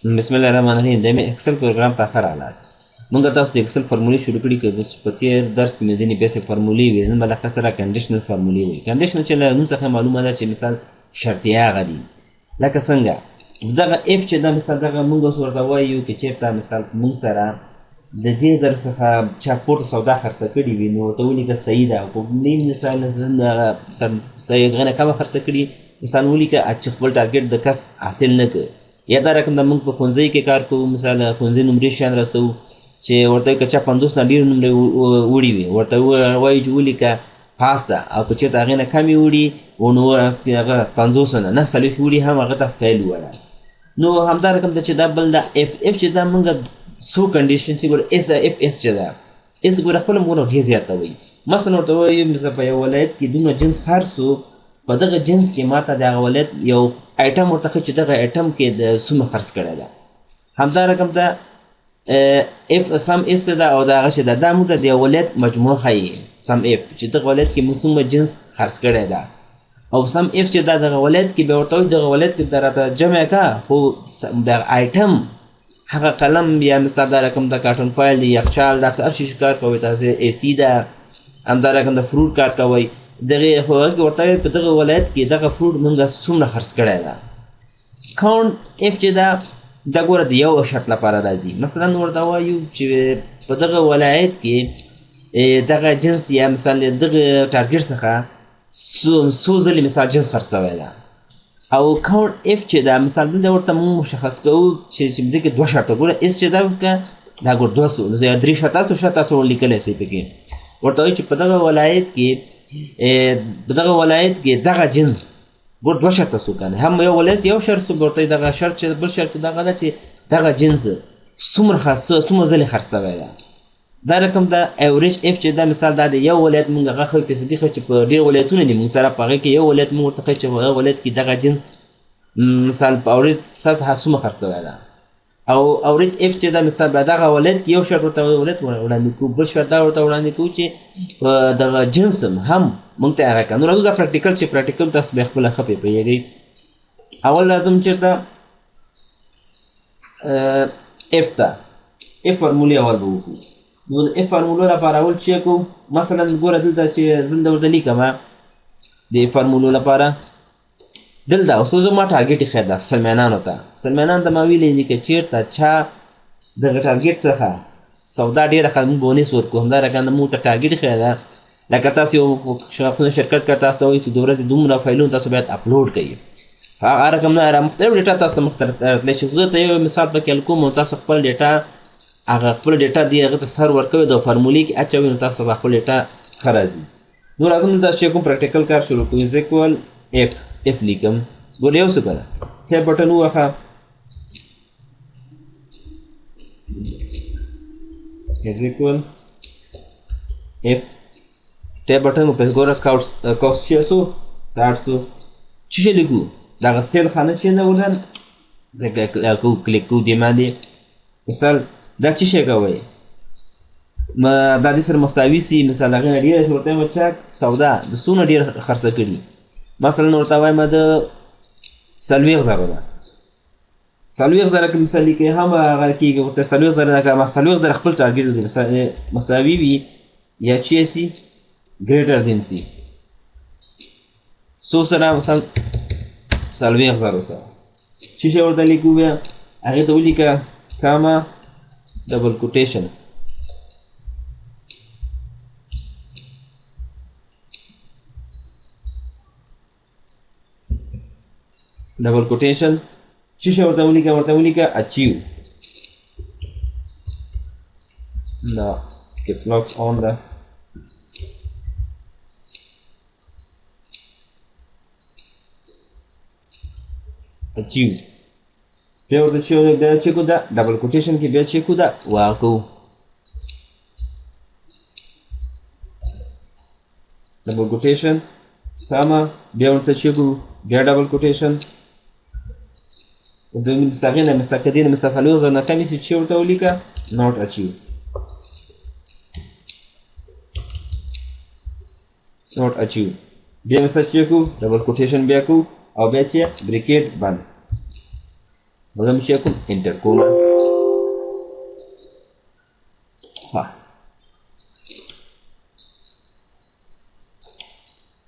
بسم الله الرحمن الرحیم د ایکسل پروګرام ته ښه راغلاست. موږ تاسو د ایکسل فارمولې شروع کړي چې په تېر درس کې مې ځینې بیسیک فارمولې وې، نن به له سره کنډیشنل فارمولې وایي. کنډیشنل چې له نوم څخه معلومه ده چې مثال شرطیه هغه دي، لکه څنګه دغه اف چې دا مثال دغه موږ اوس ورته وایو چې چېرته مثال موږ سره د دې در څخه چا پورته سودا خرڅه کړې وي نو ورته ولیکه صحیح ده، او په دې مثال صحیح هغه نه کمه خرڅه کړي مثال ولیکه چې خپل ټارګېټ د کس حاصل نه کړ. یا دا رقم د موږ په ښوونځي کې کار کوو، مثال ښوونځي نمرې شیان رسوو چې ورته که چا 50 نه ډېرې نمرې وړي وي ورته وایو چې ولیکه پاس ده، او که چېرته هغې نه کمې وړي نو هغه 50 نه 40 وړي هم هغه ته فیل ووایه. نو همدا رقم ده چې دا بل ده اف چې دا موږ څو کنډیشن چې ګوره اف اس چې ده اس ګوره خپله موږ ډېر زیاته وایي. مثلا ورته وایو مثلا په یو ولایت کې دومره جنس هر څوک په دغه جنس کې ماته د هغه ولایت یو ایټم ورته ښه چې دغه ایټم کې د څومره خرڅ کړی ده. همدا رقم ده اف سم اس ده او د هغه چې ده دا موږ ته د یو ولایت مجموعه ښیي سم اف چې دغه ولایت کې موږ څومره جنس خرڅ کړی ده، او سم اف چې دا دغه ولایت کې بیا ورته وایي دغه ولایت کې راته جمع که خو دغه ایټم هغه قلم یا مثال دا رقم د کارټون فایل دی یخچال دا څه هر شي کار کوئ، تاسې اے سی ده، همدا رقم د فروټ کار کوئ. دغه هغه کې ورته وایي په دغه ولایت کې دغه فروټ موږ څومره خرڅ کړی ده. کاونټ اف چې ده دا ګوره د یو شرط لپاره راځي. مثلا ورته وایو چې په دغه ولایت کې دغه جنس یا مثال دغه ټارګېټ څخه څو ځلې مثال جنس خرڅوی ده. او کاونټ اف چې دا مثال دلته ورته موږ مشخص کوو چې دې کې 2 شرطه ګوره اس چې دا وکړه دا ګوره 200 نو یا 3 شرطه تاسو لیکلی شئ پکې. ورته وایي چې په دغه ولایت کې دغه جنس ګوره 2 شرطه څو کنه هم یو ولایت یو شرط ورته دغه شرط چې بل شرط دغه ده چې دغه جنس څومره ځلې خرڅوی ده. دا رقم د ایوریج اف چې دا مثال دا د یو ولایت موږ هغه ښه فیصدي ښه چې په ډېر ولایتونه دي موږ سره په هغې کې یو ولایت موږ ورته ښه چې په هغه ولایت کې دغه جنس مثال په اوریج سطحه څومره خرڅوی ده. او اوریج اف چې دا مثال به دغه ولایت کې یو شرط ورته ولایت وړاندې کوو، بل شرط دا ورته وړاندې کوو چې په دغه جنس هم موږ ته هغه کړه. نو راځو دا پراکټیکل چې پراکټیکل تاسو بیا خپله ښه پرې پوهېږئ. اول لازم چېرته اف ته اف فارمولې اول به وکړو. نو د اف فارمولو لپاره اول چې کوو مثلا ګوره دلته چې زه درته لیکم د فارمولو لپاره دلته اوس زما ټارګېټ ایښی ده سلمانانو ته. سلمانانو ته ما ویلی دي که چېرته چا دغه ټارګېټ څخه سودا ډېره ښه موږ بونس ورکړو، همدارنګه موږ ته ټارګېټ ایښی ده لکه تاسو یو شرکت کار تاسو ته وایي چې د ورځې دومره فایلونه تاسو باید اپلوډ کوئ، هغه رقم نه مختلف ډېټا تاسو مخ ته راتلی شي. زه ته یو مثال پکې کوم او تاسو خپل ډېټا هغه خپل ډېټا دی هغه ته سر ورکوئ د فارمولې کې اچوئ نو تاسو به خپل ډېټا ښه راځي. نو راځو داسې چې کوم پریکټیکل کار شروع کړو. از ایکوال اف لیکم ګوره یو څه کنه ټیپ بټن ووهه از ایکوال اف ټیپ بټن وپرس ګوره کوس چې سو سټارټ سو چې شی لیکو دغه سیل خانه چې نه ولرم دغه کو کلیک کو دی باندې مثال دا چې شی کوي دا د سره مساوي سي مثال هغه ډیره شورته مچا سودا د سونه ډیر خرڅه کړي. مثلا ورته وایم د 40,000 ده 40,000 کې مثال لیکي هم هغه کېږي ورته 40,000 ده که 40,000 خپل ټارګېټ دی مساوي وي یا چې سي ګریټر دین سي څو سره مثلا 40,000 سره چې شی ورته لیکو بیا هغې ته ولیکه کاما ډبل کوټیشن double quotation چې شی ورته ولیکه achieve دا caps lock on ده achieve بیا ورته چې بیا چیکو ده ډبل کوټیشن کې بیا چیکو ده واکو ډبل کوټیشن کاما بیا ورته چیکو بیا ډبل کوټیشن د مساغې نه مستقدین مستفلوز نه کمی چې ورته ولیکه not achieve بیا مثلا چیکو ډبل کوټیشن بیا کو او بیا چې بریکیټ بند موږ چې کوم انټر کوم ها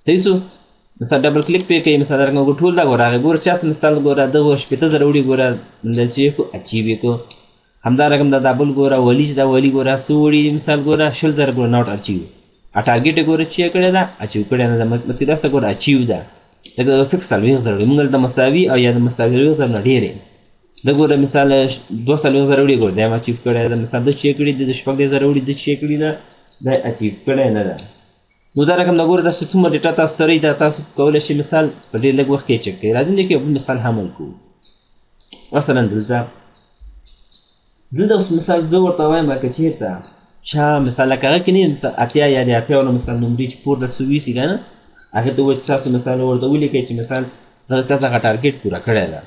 صحیح شو مثلا ډبل کلیک پې کوي مثلا درنګ ټول دا ګوره ګوره چا مثال ګوره د 80,000 وړي ګوره د چې کو اچیو کو همدا رقم دا بل ګوره ولی چې دا ولی ګوره سو وړي مثال ګوره 60,000 ګوره نوٹ اچیو ا ټارګټ ګوره چې کړه دا اچیو کړه نه مطلب تاسو ګوره اچیو دا دا فکس 20,000 موږ د مساوي او یا د مساوي 20,000 نه ډیره د ګوره مثال 2,000 وړي ګوره دا اچیو کړه دا مثال د چې کړي د 10,000 وړي د چې کړي دا اچیو کړه نه دا نو دا رقم د ګوره د څومره ډیټا تاسو سره دا تاسو کولای شئ مثال په ډېر لږ وخت کې چک کړئ راځئ چې یو مثال حمل کوو مثلا دلته اوس مثال زه ورته وایم که چېرته چا مثال لکه هغه کې نه مثال اتیا یا د اتیاو نه مثال نومرې چې پورته څه ویسي که نه هغې ته ووایي تاسو مثال ورته ولیکئ چې مثال دغه کس هغه ټارګېټ پوره کړی ده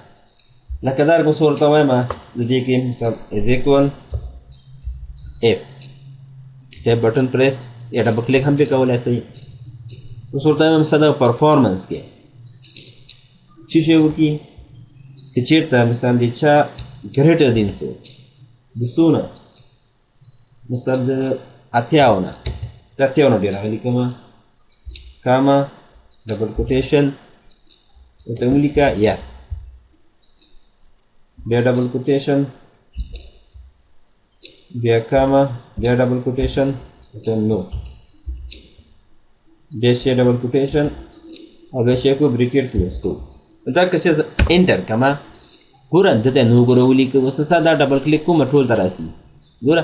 لکه دا اوس ورته وایم د دې کې مثال از ایکول اف ټیپ بټن پریس یا ډبل کلیک هم پې کولی شئ اوس ورته وایم مثلا پرفارمنس کې څه شی وکړي چې چېرته مثال د چا ګریټر دین څو د څو نه مثال د اتیاو نه د اتیاو نه ډېر هغه لیکمه کاما ډبل کوټیشن ورته ولیکه یس بیا ډبل کوټیشن بیا کاما بیا ډبل کوټیشن نو بیا چې ډبل کوټیشن او بیا چې کو بریکټ کلوز کو دا که چې انټر کما ګوره دته نو ګوره ولیکه اوس دا ډبل کلیک کوم ټول ته راسي ګوره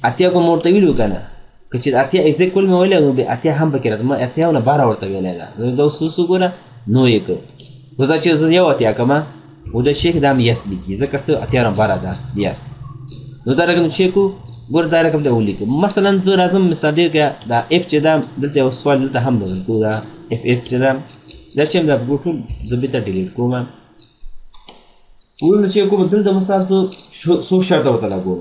اتیا کوم ورته ویلو که نه که چې اتیا ایکزیکول مې ویلی نو بیا اتیا هم پکې راځي ما اتیاو نه 12 ورته ویلی ده نو دا اوس ګوره نو یې که اوس دا چې زه یو اتیا کما و دا شیخ دا هم یس لیکي ځکه څه اتیا نه 12 ده یس نو دا رقم چې کو ګوره دا رقم ته ولیکه مثلا زه راځم مثال دې کې دا اف چې دا دلته یو سوال دلته هم بدل کړو دا اف اس چې دا چې دا ټول زه بېرته ډیلیټ کوم ویل چې کوم دلته مثال څو شرطه ورته لګوم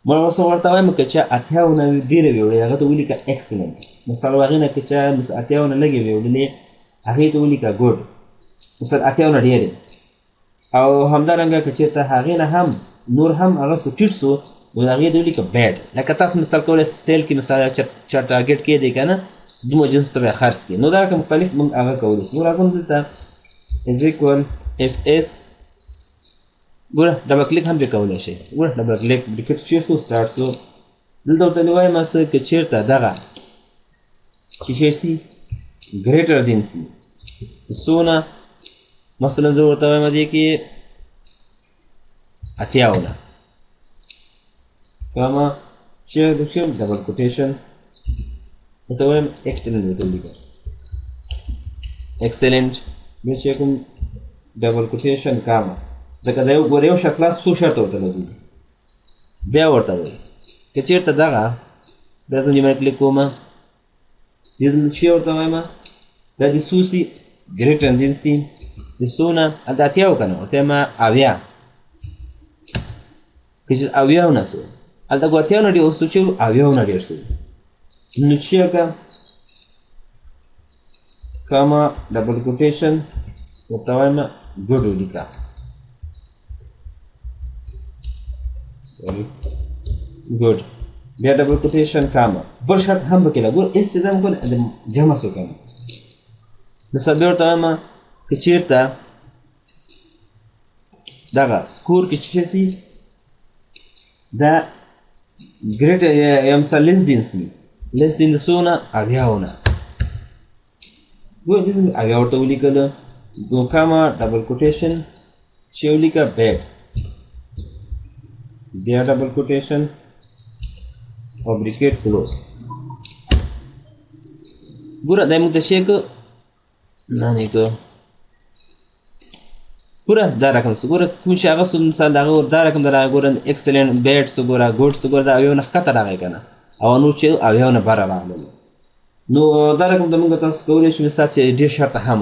ما ورته وایم که چا اتیاو نه ډېرې ویوړې هغه ته ولیکه ایکسلنټ مثال هغې نه که چا اتیاو نه لږې ویوړلې هغې ته ولیکه ګوډ مثال اتیاو نه ډېرې او همدارنګه که چېرته هغې نه هم نور هم هغه څه ټیټ سو نو هغې ته ولیکه بیډ لکه تاسو مثال کولی سیل کې مثال چا ټارګېټ کې دی که نه دومره جنس ته به خرڅ کړي نو دا رقم مختلف موږ هغه کولی شو نو راځم دلته از ایکول اف اس ګوره ډبل کلیک هم پرې کولی شئ ګوره ډبل کلیک بریکټ چې شو سټارټ شو دلته ورته وایم څه که چېرته دغه چې شی سي ګریټر دین سي څونه مثلا زه ورته وایم دې کې اتیاو نه کاما چې ډبل کوټیشن ورته وایم ایکسلنټ ورته ولیکه ایکسلنټ بیا چې کوم ډبل کوټیشن کاما ځکه دا یو ګوره یو شرط خلاص څو شرط ورته لګوي بیا ورته وایي که چېرته دغه بیا زه نیمه کلیک کوم دې چې ورته وایم دا د څو سي ګریټر دین سي د څو نه هلته اتیاو که نه ورته وایم اویا که چې اویاو نه سو هلته خو اتیاو نه ډېر اوس چې اویاو نه ډېر سو نو چې که کاما ډبل کوټیشن ورته وایم ګوډ ولیکه ګوډ بیا ډبل کوټیشن کاما بل شرط هم پکې لګول ایس چې دا موږ جمع سو کنه مثال بیا ورته وایم که چېرته دغه سکور کې چې شي دا ګریټر یا مثال لیس دین سي لیس دین د څو نه اویاو نه اویا ورته ولیکله نو کاما ډبل کوټیشن چې ولیکه بیډ بیا ډبل کوټیشن او بریکټ کلوز ګوره دا موږ ته شی که نه نه که ګوره دا رقم څه ګوره کوم چې هغه څه مثال د هغه دا رقم د راغی ګوره ایکسلنټ بیډ څه ګوره ګوډ څه ګوره د اویاو نه ښکته راغی که نه او نور چې اویاو نه بره راغلل نو دا رقم د موږ تاسو کولی شو مثال چې ډېر شرطه هم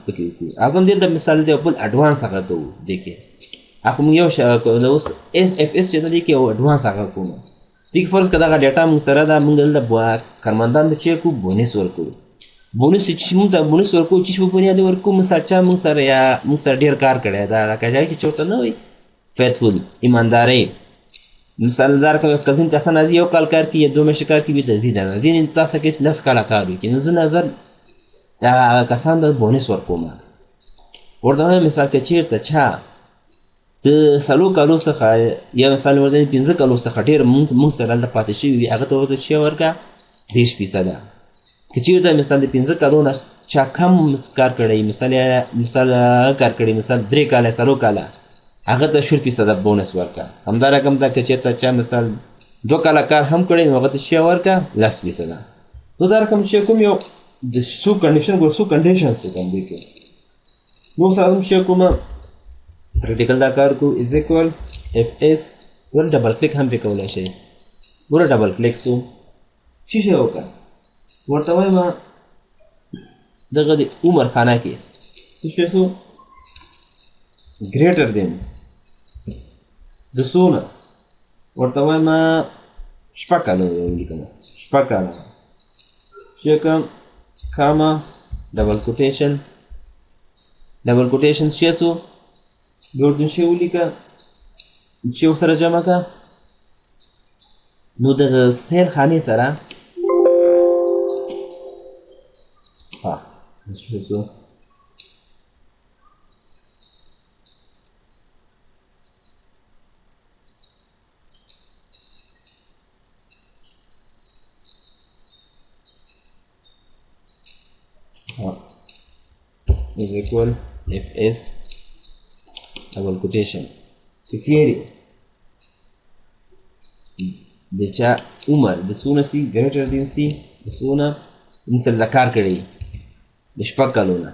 پکې وکړو هغه هم دلته مثال دی بل اډوانس هغه کوو دې کې هغه موږ یو اوس اف اس چې دی کې یو اډوانس هغه کوو دې کې فرض که دغه ډیټا موږ سره ده موږ دلته کارمندان ته چې کوو بونیس ورکوو بونس چې موږ ته بونس ورکوو چې په بنیاد ورکوو مثال چا موږ سره یا موږ سره ډېر کار کړی دا لکه ځای کې چورته نه وایي فیتفول ایماندارۍ مثال زار کوم کزین کسان از یو کال کار کوي یا 2 میاشتې کار کوي ته ځي نه ځینې تاسو کې 10 کاله کار وکړي نو زه نظر هغه کسان ته بونس ورکوم ورته وایم مثال که چېرته چا د 4 کالو څخه یا مثال ورته 15 کالو څخه ډېر موږ سره هلته پاتې شوي وي هغه ته ورته څه ورکړه 10% که چېرته مثال د 15 کالو نه چا کم کار کړی مثال کار کړی مثال 3 کاله 4 کاله هغه ته 10% بونس ورکړه همدا رقم ته که چېرته چا مثال 2 کاله کار هم کړی نو هغه ته څه ورکړه 10% نو دا رقم چې کوم یو د سو کنډیشن ګور سو کنډیشنز کوم دی کې نو سره هم چې کوم پریکټیکل دا کار کو از ایکوال اف اس ور ډبل کلیک هم وکولای شي ور ډبل کلیک سو شي وکړه ورته وایم دغه د عمر خانه کې څه شي سو greater than د سونه ورته وایم شپږ کاله ولیکم شپږ کاله چې کوم کاما ډبل کوټیشن شي سو ګورډن شي ولیکه چې سره جمع کا نو د سیل خانه سره شي سو is equal fs double quotation کچېرې د چا عمر د څونه سي ګریټر دین سي د څونه مثل د کار کړی د 6 کالو نه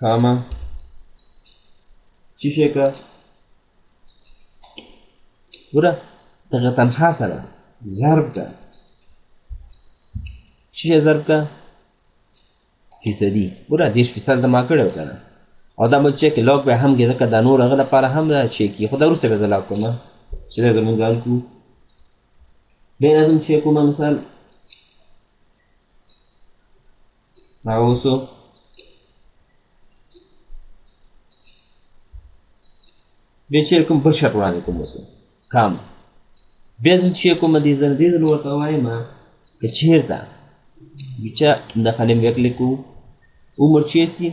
کاما چې شي کا ګوره دغه تنخوا سره ضرب کا چې ضرب کا فیصدي ګوره 10% د ما کړی که نه او دا به چک لاک به هم کې ځکه دا نور هغه لپاره هم دا چیکي خو دا وروسته به زه لاک کوم چې دا زمونږ حل کړو بیا راځم چیک کوم مثال هغه اوسو بیا چیک کوم بل شرط وړاندې کوم اوسه کام بیا زه چیک کوم دې ځل ورته وایم که چېرته بچا داخل وکړل کو عمر چې سي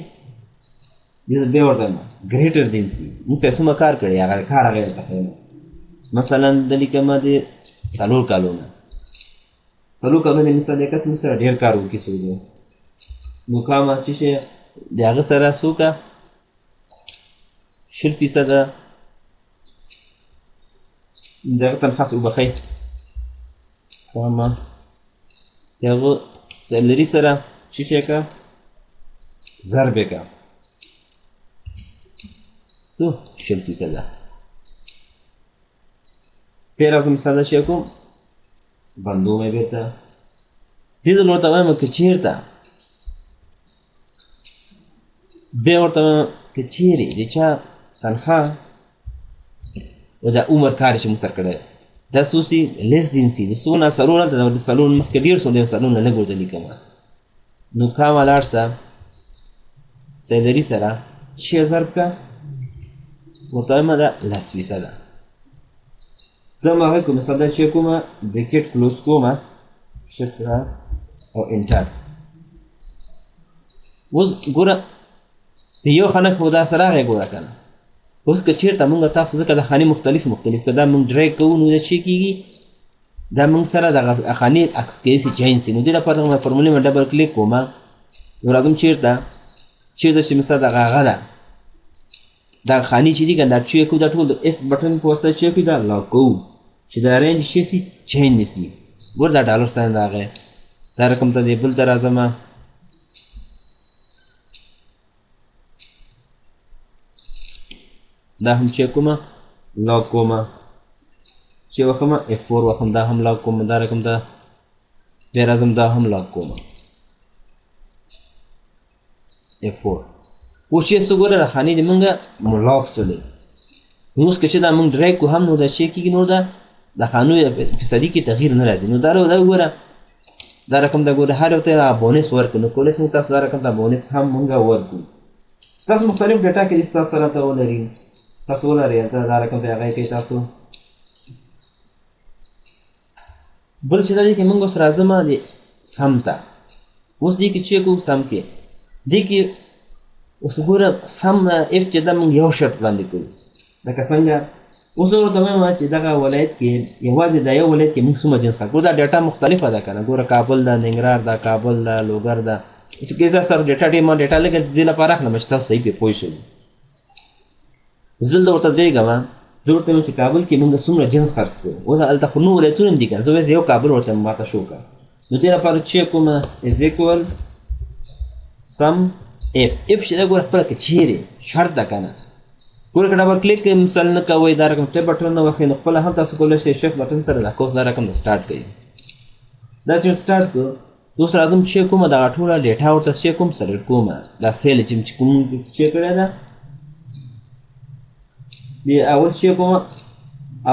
دې به ورته ګریټر دین سي موږ ته څومره کار کړی هغه کار هغه ته مثلا د لیکما دې 4 کالو نه 4 کالو نه مثال یې کس مثلا ډېر کار وکړي سو نو کاما چې شي د هغه سره سوکا 10% دغه تنخواست وبخښئ کاما دغه سیلري سره چې شي کا ضرب کا تو 10% پیر از مثال شي کوم بندو مې بیرته دې نو ته وایم چې چیرته به ورته کې چیرې د چا تنخوا او د عمر کار چې مسر کړی دا سوسی لیس دین سي د سونه سرونه د سالون مخکې ډېر سو د سالون نه لګو د لیکما نو کاما لاړسه سیلري سره 6000 کا ورته وایم دا 10% زه هغه کوم مثال دا چې کومه بریکټ کلوز کومه شفت او انټر اوس ګوره د یو خانه خو دا سره هغې ګوره که نه اوس که چېرته مونږ تاسو ځکه د خانې مختلف که دا مونږ ډرای کوو نو دا چې کېږي دا مونږ سره دغه خانې عکس کیدای سي چینج سي نو دې لپاره دغه فورمولې مې ډبل کلیک کوم نو راځم چېرته چې مثلا دغه هغه ده دا خانې چې دي که دا چیک کوو دا ټول د اف بټن په واسطه چیک کوي دا لاک کوو چې دا رینج شي سي چینج نه سي ګوره دا ډالر ساین راغی دا رقم ته دې بل ته راځم دا هم چیک کوم لاک کوم چې وخم F4 وخم دا هم لاک کوم دا رقم ته بیا راځم دا هم لاک کوم F4 اوس چې څه ګوره د خانې د مونږ لاک سولې اوس که چې دا مونږ ډرای کو هم نو دا چې کېږي نو دا د خانو فیصدي کې تغییر نه راځي نو دا وګوره دا رقم ته ګوره هر یو ته بونس ورکړو نو کولی موږ تاسو دا رقم ته بونس هم موږ ورکړو. تاسو مختلف ډیټا کې ستاسو سره ته ولري تاسو ولرئ دا رقم ته هغه کوي تاسو. بل چې دا دی کې موږ اوس راځم د سم ته. اوس دې کې چې کوم سم کې دې کې اوس ګوره سم اف چې دا موږ یو شرط باندې کوو لکه څنګه اوس ورته وایم چې دغه ولایت کې یوازې دا یو ولایت کې موږ څومره جنس کار کوو. دا ډیټا مختلفه ده که نه ګوره کابل ده ننګرهار ده کابل ده لوګر ده کې زه سره ډیټا ډیټا لږ دې لپاره اخلم چې تاسو صحیح پرې پوه شئ. زه دلته ورته دیږم زه ورته وایم چې کابل کې موږ څومره جنس خرڅ کوو. اوس هلته خو نور ولایتونه هم دي که نه زه یو کابل ورته ماته شو کړه نو دې لپاره چې کومه از ایکول سم اف چې دا ګوره خپله که چیرې شرط ده که نه ګوره که ډبل کلیک مثال نه کوئ دا رقم ټیپ بټن نه وښیي نو خپله هم تاسو کولی شئ شیفټ بټن سره دا کوس دا رقم نه سټارټ کوئ. دا چې سټارټ کړو اوس راځم چې کومه دغه ټوله ډیټا ورته چې کوم سلیکټ کوم دا سیل چې کوم چې کړی ده بیا اول چې کوم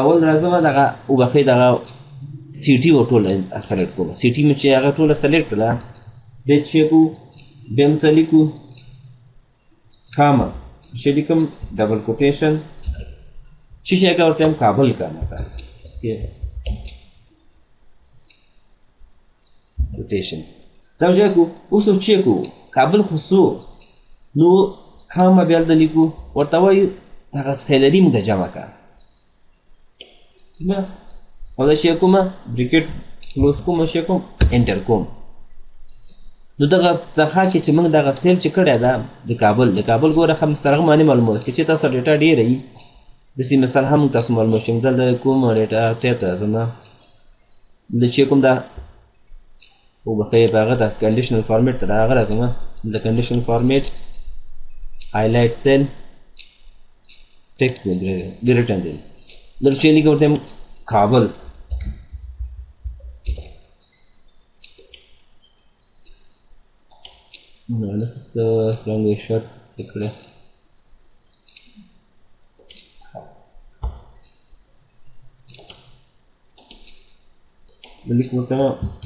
اول راځم دغه وبښئ دغه سی ټي ټوله سلیکټ کوم سی ټي مې چې هغه ټوله سلیکټ کړله بیا چې کوو بیا هم څه لیکو کاما چې لیکم ډبل کوټیشن چې شی هغه ورته هم کابل کا مثال کوټیشن دا چې کو اوس چې کو کابل خو سو نو کاما بیا د لیکو ورته وایو هغه سیلري موږ جمع کا او دا چې کومه بریکټ کلوز کوم چې کوم انټر کوم نو دغه ځخه کې چې موږ دغه سیل چې کړی ده د کابل ګوره هم سره باندې معلومات کې چې تاسو ډیټا ډېره وي داسې مثال هم تاسو معلومات شي دلته کوم ډیټا ته ته زما د چې کوم دا وبښئ په هغه ته کنډیشنل فارمیټ ته هغه راځم د کنډیشنل فارمیټ هایلایټ سیل ټیکسټ دی ریټن دی دلته چې لیکو ورته کابل No, let's the language short quickly. Balik mo ito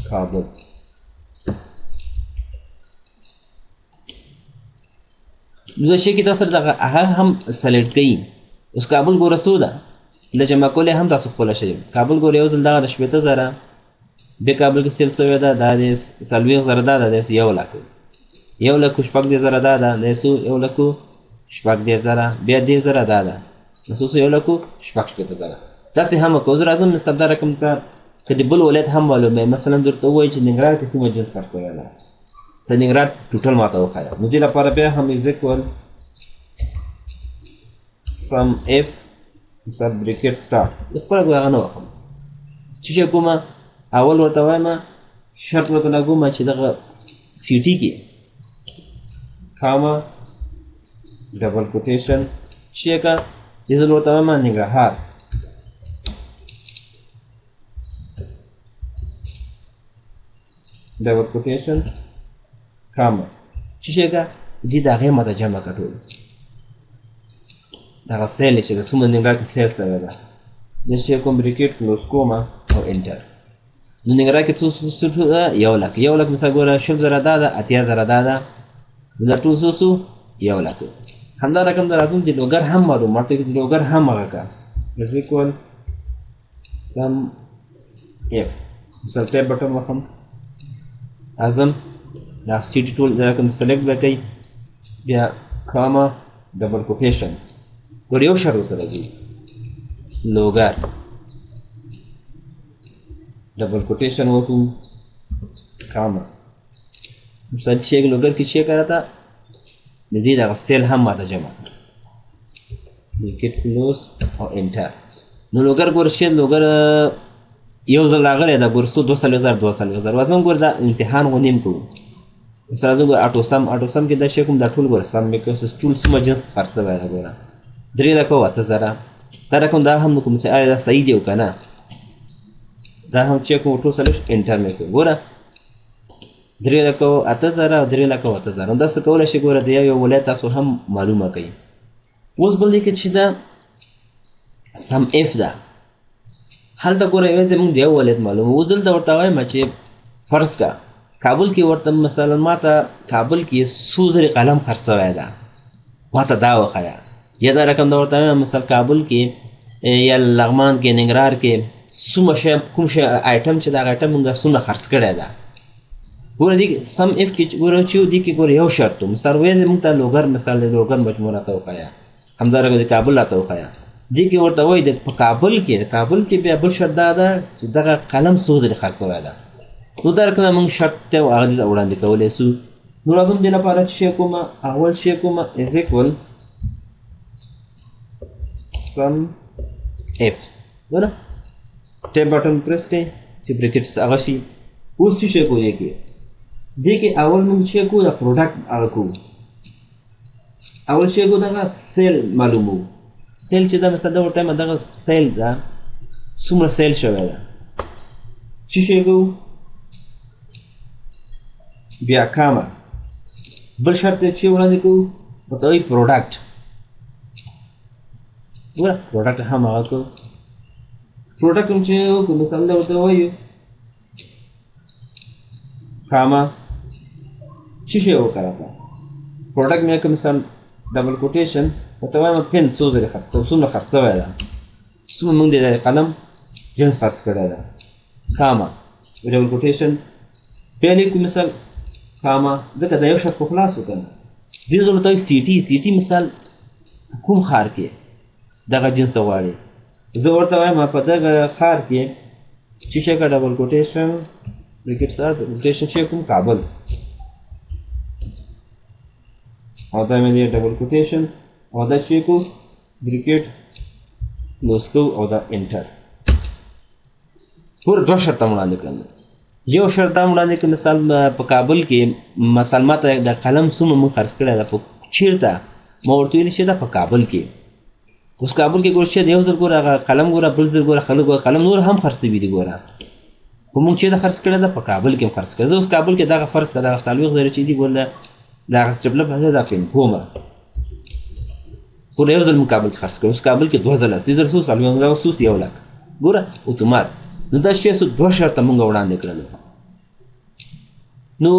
Kabul. دوسری کی تاسو دغه هغه هم سلیکټ کړئ. اوس کابل ګوره څو ده د جمع کولې هم تاسو خپله شئ. کابل ګوره یو ځل دغه د 80,000 بیا کابل کې سیل شوې ده دا د 40,000 ده د 1,00,000 1,06,000 ده د 1,06,000 بیا 10,000 ده د 1,06,000 داسې هم وکړو. زه راځم نسب دا رقم ته که د بل ولایت هم معلوموي مثلا درته ووایي چې ننګرهار کې څومره جنس خرڅ شوی ده ته ننګرهار ټوټل ماته وښایه. نو دې لپاره بیا هم از ایکول سم اف سب بریکټ سټارټ زه خپله هغه نه وښم چې شی کومه اول ورته وایم شرط ورته لګوم چې دغه سی ټي کې کاما ډبل کوټیشن چې که دې ځل ورته وایم ننګرهار ډبل کوټیشن کاما چې شی که دې د هغې ماته جمع کړه ټول دغه سیل چې د څومره ننګرهار کې سیل شوی ده د چې کوم بریکټ کلوز کوم او انټر. نو ننګرهار کې څو 1,00,000 مثال ګوره 20,000 ده 80,000 ده نو دا ټول څو 1,00,000 همدا رقم د راځم د لوګر هم معلوم ماته کې د لوګر هم هغه کا از ایکوال سم اف مثال ټیپ بټن وخم اعظم دا سی ټي ټول دا کوم سلیکټ وکړئ بیا کاما ډبل کوټیشن ګوره یو شرط ورته لګوي لوګر ډبل کوټیشن وکړو کاما مثال چې لوګر کې چې کړه تا د دې دغه سیل هم ماته جمع بریکټ کلوز او انټر. نو لوګر ګوره چې لوګر یو ځل راغلی دا ګوره څو 2,000 وزن ګوره دا امتحان غوندې هم کوو مثلا زه ګوره اټو سم کې دا شی کوم دا ټول ګوره سم مې کوو ټول څومره جنس خرڅ شوی ده ګوره 3,08,000 دا رقم دا هم کوم چې آیا دا صحیح دی او که نه دا هم چې کوم ټول سلیکټ انټر مې کوو ګوره 3,08,000 او 3,08,000 همداسې کولی شي ګوره د یو ولایت تاسو هم معلومه کوي. اوس بل دی چې دا سم اف ده هلته ګوره یوازې موږ د یو ولایت معلومه اوس دلته ورته وایم چې فرض که کابل کې ورته مثلا ماته کابل کې څو زره قلم خرڅ شوی ده ماته دا وښیه یا دا رقم د ورته مثلا کابل کې یا لغمان کې ننګرهار کې څومره شی کوم شی آیټم چې دغه آیټم موږ څومره خرڅ کړی ده ګوره دې سم اف کې ګوره چې دې کې ګوره یو شرط مثال وایي موږ ته لوګر مثال د لوګر مجموعه راته وښیه همدارنګه د کابل راته وښیه دې کې ورته وایي د کابل کې بیا بل شرط دا ده چې دغه قلم څو ځلې خرڅ شوی ده نو دا رقم موږ شرط ته هغه دې وړاندې کولی سو نو راځم دې لپاره چې شی کومه اول شی کومه از ایکول سم ایفس ګوره ټیب بټن پریس کړئ چې بریکټس هغه شي اوس څه شی کوو دې کې اول موږ چې کوو د پروډکټ هغه کوو اول شی کوو دغه سیل معلومو سیل چې دا مثلا دغه ټایم دغه سیل ده څومره سیل شوی ده چې شی کوو بیا کامه بل شرط چې وړاندې کوو ورته وایي پروډکټ ګوره پروډکټ هم هغه کوو پروډکټ هم چې وکړو مثال دا ورته وایو کامه چې شی وکړه پروډکټ مې که مثال ډبل کوټیشن ورته وایم پن څو ځلې څومره خرڅ شوی ده څومره موږ د قلم جنس خرڅ کړی ده کامه ډبل کوټیشن بیا لیکو مثال کامه ځکه دا یو شرط خو خلاص وکړه دې ځل ورته وایي سی ټي مثال کوم ښار کې دغه جنس ته غواړي زه ورته وایم په دغه ښار کې چې شی که ډبل کوټیشن بریکټ سره کوټیشن چې کوم کابل او دا مې دی ډبل کوټیشن او دا چې کو بریکټ کلوز کو او دا انټر پور دوه شرطه وړاندې کړل یو شرط هم وړاندې کړ مثال په کابل کې مثال ماته د قلم څومره موږ خرڅ کړی ده په چیرته ما ورته ویلي چې دا په کابل کې اوس کابل کې ګوره چې د یو ځل ګوره هغه قلم ګوره بل ځل ګوره خلک ګوره قلم نور هم خرڅوي دي ګوره خو موږ چېرته خرڅ کړی ده په کابل کې هم خرڅ کړی ده اوس کابل کې دغه فرض کړه دغه څلوېښت زره چې دي ګوره د هغه سټپلر په ځای دا پین کومه ګوره یو ځل موږ کابل کې خرڅ کړی اوس کابل کې دوه ځله سي زره څو څلوېښت څو یو لک ګوره اتومات نو دا شی څو دوه شرطه موږ وړاندې کړل نو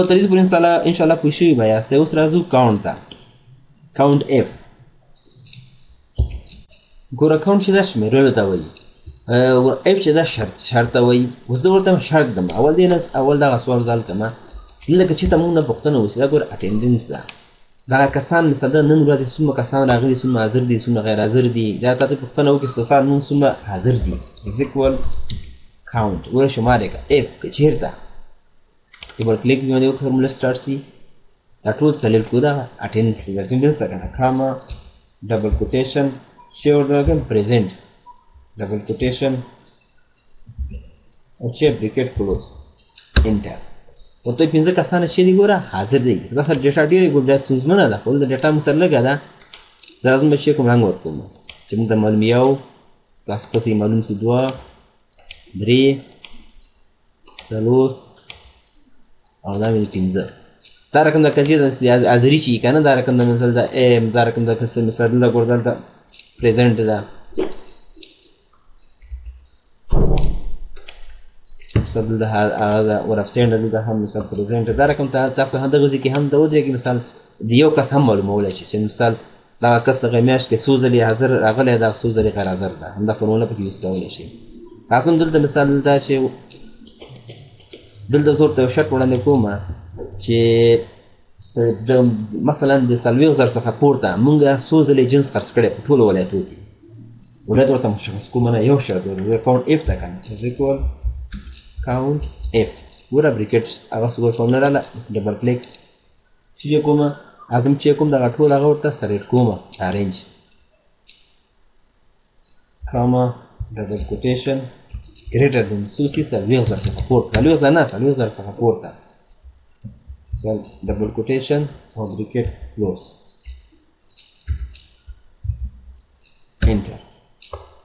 تر دې پورې انشاءالله پوه شوي به یاستئ اوس راځو کاونټ ته کاونټ اف ګوره کاونټ چې دا شمېرلو ته وایي اف چې دا شرط ته وایي اوس زه ورته شرط دم اول دغه سوال ځال کړمه لکه چې ته موږ نه پوښتنه وشي دا ګوره اټینډنس ده دغه کسان مثلا نن ورځې څومره کسان راغلي څومره حاضر دي څومره غیر حاضر دي دا تاسو پوښتنه وکړئ چې ستا نن څومره حاضر دي از ایکول کاونټ ګوره شمارې کړه اف که چېرته ډبل کلیک باندې وکړه فارموله سټارټ سي دا ټول سلیکټ کړو دا اټینډنس دی اټینډنس ده کنه کاما ډبل کوټیشن شی ورته پریزنټ ډبل کوټیشن او چې بریکټ کلوز انټر ورته پنځه کسانه چې دي ګوره حاضر دي دا سره ډیټا ډېرې ګوره بیا ستونزمنه ده خو د ډیټا مو سره لږه ده زه راځم به چې کوم رنګ ورکوم چې موږ ته معلوم یو تاسو پسې معلوم سي دوه درې څلور او دا مې پنځه دا رقم د کچې د حاضري چې که نه دا رقم د مثال د ایم دا رقم د کس مثال د ګوره دلته پریزنټ ده مثال دلته هغه ور ابسینټ دلته هم مثال پریزنټ دا رقم تاسو هم دغه ځای کې هم د ودرېږي مثال د یو کس هم معلومولی شي چې مثال دغه کس دغه میاشت کې څو ځلې حاضر راغلی ده څو ځلې غیر حاضر ده همدا فورموله پکې یوز کولی شي تاسو هم دلته مثال دا چې دلته زه ورته یو شرط وړاندې کوم چې د مثلا د 40,000 څخه پورته موږ څو ځلې جنس خرڅ کړی په ټولو ولایتو کې ولایت ورته مشخص کوم نه یو شرط ورته کاونټ اف ته کنه چې اکول کاونټ اف ګوره بریکټ هغه څه ګوره فارموله راغله ډبل کلیک چې کومه اعظم چې کوم دغه ټول هغه ورته سلیکټ کوم ارینج کاما ډبل کوټیشن greater than سوسی 40,000 څخه پورته 40,000 نه 40,000 څخه پورته ډبل کوټیشن او بریکټ کلوز انټر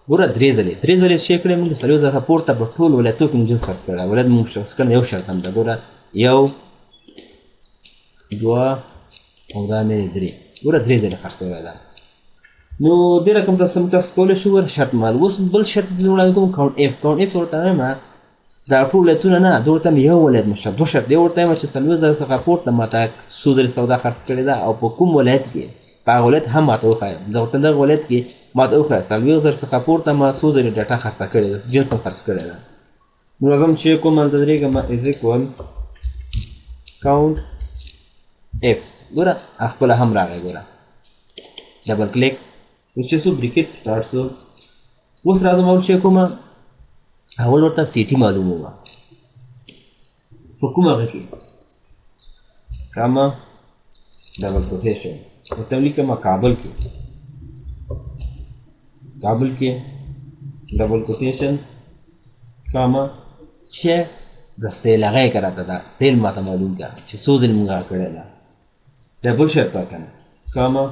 ګوره درې ځلې چې کړی موږ د 40,000 څخه پورته په ټول ولایتو کې موږ جنس خرڅ کړی ولایت موږ شخص کړی یو شرط هم ده ګوره یو دوه او دا مې درې ګوره درې ځلې خرڅ شوی ده نو دې رقم تاسو کولی شو ور شرط مال اوس بل شرط وړاندې کوم کاونټ اف ورته وایم دا ټول ولایتونه نه، ده ورته یو ولایت مشر دوه شرط دی ورته یم چې 40,000 څخه پورته ماته څو ځلې سودا خرڅ کړې ده او په کوم ولایت کې په هغه ولایت هم ماته وښایه. زه ورته دغه ولایت کې ماته وښایه 40,000 څخه پورته ما څو ځلې ډاټا خرڅه کړې ده، جنس هم خرڅ کړې ده. نو راځم چې کوم هلته درېږم از اکول COUNTIFS. ګوره خپله هم راغی. ګوره ډبل کلیک چې څو بریکټ سټارټ شو. اوس راځم اول چې کومه اول ورته سیټي معلومه وه په کوم هغه کې کاما ډبل کوټیشن ورته ولیکمه کابل کې ډبل کوټیشن کاما چې د سیل هغه یې که راته دا سیل ماته معلوم کړه چې څو ځلې مونږ هغه کړی ده ډبل شرط وه که نه کاما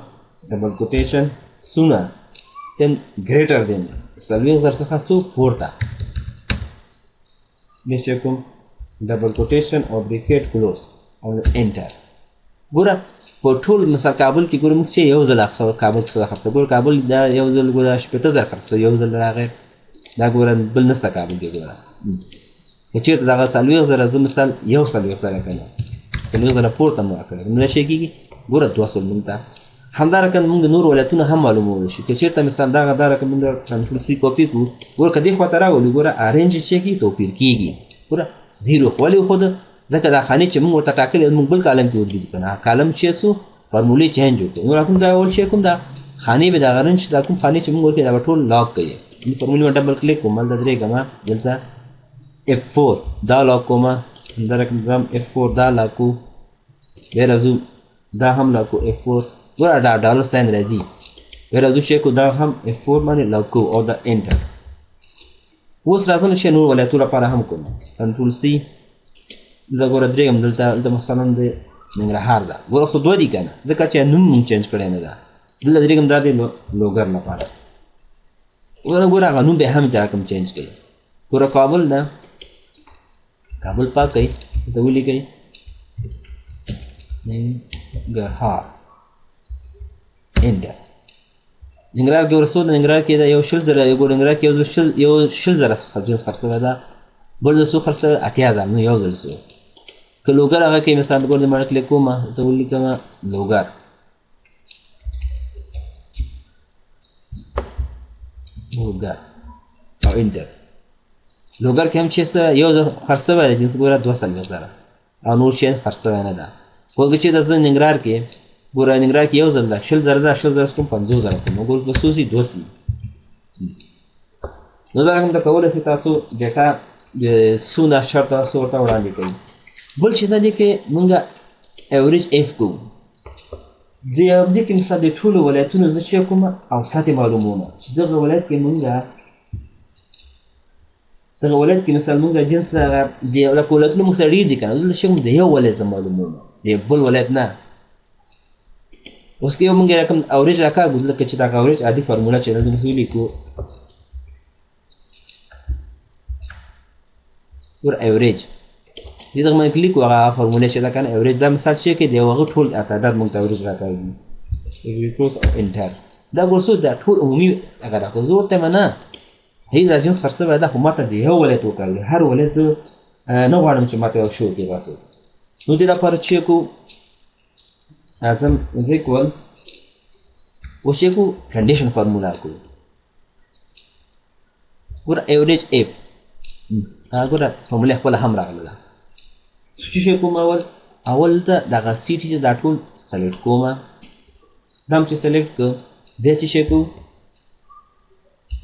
ډبل کوټیشن سونه then greater than 40,000 څخه څو پورته بیا چې کوم ډبل کوټیشن او بریکټ کلوز او انټر. ګوره په ټول مثال کابل کې ګوره موږ چې یو ځل کابل کې څه خرڅه ګوره کابل دا یو ځل ګوره 80,000 خرڅه یو ځل راغی دا ګوره بل نشته کابل کې. ګوره که چېرته دغه 40,000 زه مثال یو 40,000 که نه 40,000 پورته مو کړی نو دا شی کېږي ګوره 200 مونږ ته. همدا رقم موږ د نور ولایتونه هم معلومولی شو. که چېرته مثال دا رقم موږ کنټرول سی کاپي کړو ګوره که دې خواته راولو ګوره ارینج چې کېږي توپیر کېږي. ګوره 0 خو ولې وښوده ځکه دا خانې چې موږ ورته ټاکلې موږ بل کالم کې ورجوړ که نه کالم چې څو فارمولې چینج وکړو. نو راکوم دا اول چې کوم دا خانې به دغه رنج دا کوم خانې چې موږ ورکړې دا به ټول لاک کوي. دې فارمولې ما ډبل کلیک کوم هلته درېږم دلته F4 دا لاک کوم همدا رقم F4 دا لاک کړو بیا راځو دا هم لاک کړو F4 ګوره دا ډالر ساین راځي بیا راځو چې کو دا هم F4 باندې لاک کړو او دا انټر. اوس راځم چې نور ولایتونو لپاره هم کوم کنټرول سی دا ګوره درېږم دلته مثلا د ننګرهار ده ګوره خو دوه دي که نه ځکه چې نوم مونږ چینج کړی نه ده دلته درېږم دا د لوګر لپاره ګوره هغه نوم به هم چې رقم چینج کوي. ګوره کابل ده کابل پاک کوي ته ولیکئ ننګرهار انټر. ننګرهار کې ورسو د ننګرهار کې دا یو 100,000 ګوره ننګرهار کې یو 100,000 جنس خرڅ شوی ده بل د څو خرڅ شوی 80,000 نو یو ځل شو. که لوګر هغه کې مثال ګوره د ماڼه کلیک کومه ته ولیکمه لوګر او انټر. لوګر کې هم چې څه یو ځل خرڅ شوی دی جنس ګوره 240,000 او نور شی خرڅ شوی نه ده. خو که چې د ننګرهار کې ګوره ننګرهار کې یو ځل ده 100,000 ده 100,000 کوم 50,000 کوم ګوره په څو سي 2 سي. نو دا رقم ته کولی شئ تاسو ډیټا څونه شرط تاسو ورته وړاندې کوي. بل چې دا دی کې مونږ ایوریج ایف کوو د یو دې کې مثال د ټولو ولایتونو زه چې کوم اوسط یې معلوموم چې دغه ولایت کې مونږ دغه ولایت کې مثال مونږ جنس هغه د ولایتونو مونږ سره ډېر دي که نه دلته چې موږ د یو ولایت زه معلوموم د بل ولایت نه. اوس که یو مونږ رقم اوریج راکاږو لکه چې دغه اوریج عادي فارموله چې دلته موږ ولیکو ګوره ایوریج دې دغه باندې کلیک وکړه هغه فارموله چې ده که نه ایوریج دا مثال چې کې د یو هغه ټول تعداد مونږ ته ایوریج راکاږي کلوز او انټر. دا ګوره څه دا ټول عمومي هغه راکړه زه ورته یم نه صحیح دا جنس خرڅ شوی ده خو ما ته د یو ولایت وکړه هر ولایت زه نه غواړم چې ما ته یو شو کړي باسو. نو دې لپاره چې کو اعظم از اکول اوس یې کو کنډیشن فارموله کو ګوره ایوریج ایف ګوره فارموله خپله هم راغله ده. چې شی کوم اول ته دغه سیټ چې دا ټول سلیکټ کوم دا هم چې سلیکټ کړ بیا چې شی کو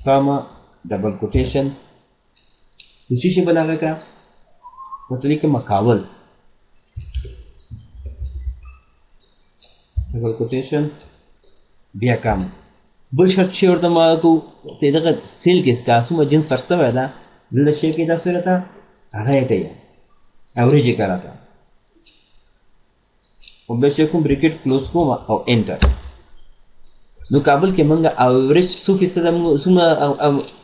کاما ډبل کوټیشن چې شی به هغه کړه ورته لیکم کابل ډبل کوټیشن بیا کاما بل شرط چې ورته ما کو ته دغه سیل کې که څومره جنس خرڅ شوی ده دلته شی کې دا څه راته هغه یې کوي ایوریج یې کړه او بیا چې کوم بریکټ کلوز کوم او انټر. نو کابل کې موږ ایوریج څو فیصده موږ څومره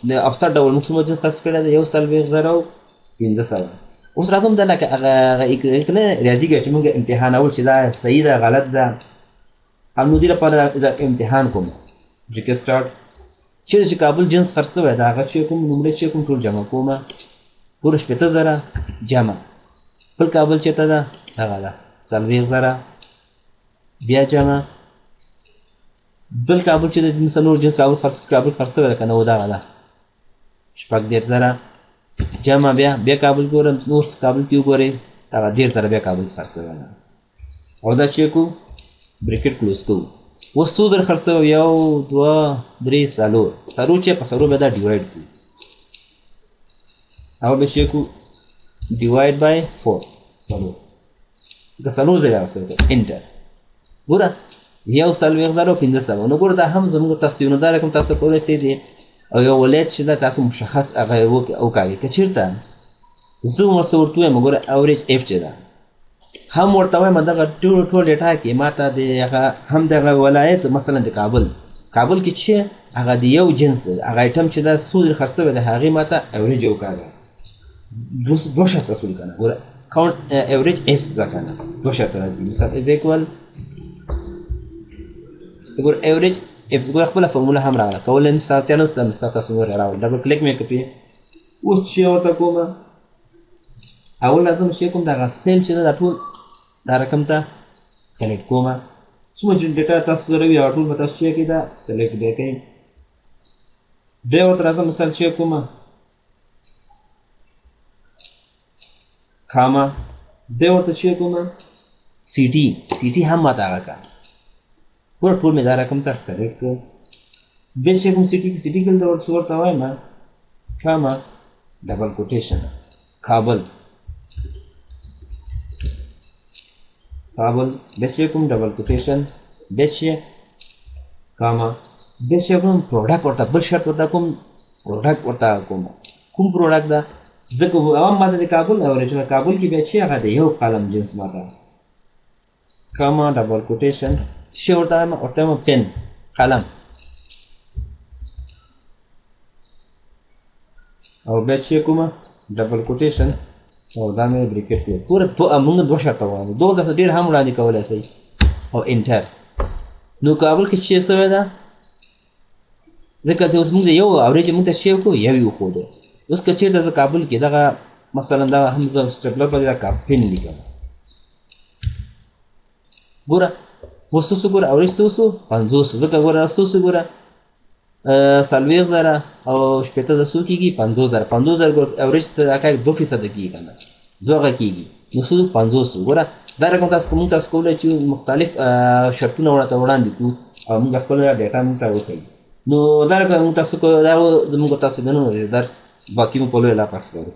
د افسر ډول موږ څومره جنس خرڅ کړی ده 1,500 اوس راځم دا لکه هغه کنه ریاضي کې چې موږ امتحانول چې دا صحیح ده غلط ده او نو دې لپاره دا امتحان کوم بریکټ سټارټ چې کابل جنس خرڅ شوی ده هغه چې کوم نمرې چې کوم ټول جمع کوم ګوره 80,000 جمع بل کابل چېرته ده دغه ده 40,000 بیا جمع بل کابل چې د مثلا نور جنس کابل خرڅ شوی ده که نه و دغه ده 30,000 جمع بیا کابل ګورم نور کابل کې وګورئ دغه 10,000 بیا کابل خرڅ شوی ده او دا چې کوو بریکټ کلوز کوو اوس څو زره خرڅ شوی 1 2 3 څلور چې په څلورو بیا دا ډیوایډ کړو او بیا چې کوو ډیوایډ بای 4 څلور که څلور ځای راوسوي انټر ګوره 1,40,000 15,000 نو ګوره دا هم زموږ تاسو یو نو دا رقم تاسو کولی شئ دی او یو ولایت چې دا تاسو مشخص هغه وکاږئ که چېرته زه ورته وایم ګوره اوریج اف چې ده هم ورته وایم دغه ټول ډیټا کې ما ته د هغه هم دغه ولایت مثلا د کابل کې چې هغه د یو جنس هغه ایټم چې دا څو ځلې خرڅ شوی د هغې ما ته اوریج وکاږه دوه شرط رسول که نه ګوره count average fs ده که نه دوه شرط راځي مثال is equal ګوره average fs ګوره خپله فورموله هم راغله کولی مثال تیا نسته مثال تاسو ګوره راوړل ډبل کلیک مې کړې اوس چې ورته کومه اول لازم چې کوم دغه سیل چې ده دا ټول دا رقم ته سلیکټ کومه څومره چې ډیټا تاسو سره وي هغه ټول به تاسو چې کوئ دا سلیکټ بیا کوئ بیا ورته راځم مثال چې کومه کاما بیا ورته چې کومه سی ټي هم ماته هغه کړه ګوره ټول مې دا رقم ته سلیکټ کړ بیا چې کوم سی ټي کې دلته ورته وایم کاما ډبل کوټیشن کابل بیا چې کوم ډبل کوټیشن بیا چې کاما بیا چې کوم پروډکټ ورته بل شرط ورته کوم پروډکټ ورته کوم پروډکټ ده ځکه عوام ماته د کابل اوریج کابل کې بیا چې هغه د یو قلم جنس ماته کاما ډبل کوټیشن چې ورته وایم پن قلم او بیا چې کومه ډبل کوټیشن او دا مې بریکټ کړو پوره موږ دوه شرطه وایو دوه تاسو ډېر هم وړاندې کولی شئ او انټر نو کابل کې چې شوی ده ځکه چې اوس موږ د یو اوریج موږ ته شی وکړو یو یې وښودو اوس که چېرته زه کابل کې دغه مثلا دغه هم زه سټیپلر باندې دا پن لیکم ګوره اوس څه ګوره اوریج څه وسو 50 ځکه ګوره څه وسو ګوره 40,000 او 80,000 څو کېږي 50,000 اوریج راکړی 2% کېږي که نه دوه کېږي نو څو 50 ګوره دا رقم موږ تاسو کولی چې مختلف شرطونه ورته وړاندې کړو او موږ خپله ډیټا موږ ته وښیي نو دا رقم موږ تاسو دا زموږ تاسو د نن درس باقي مو په لویه لا پاس کوو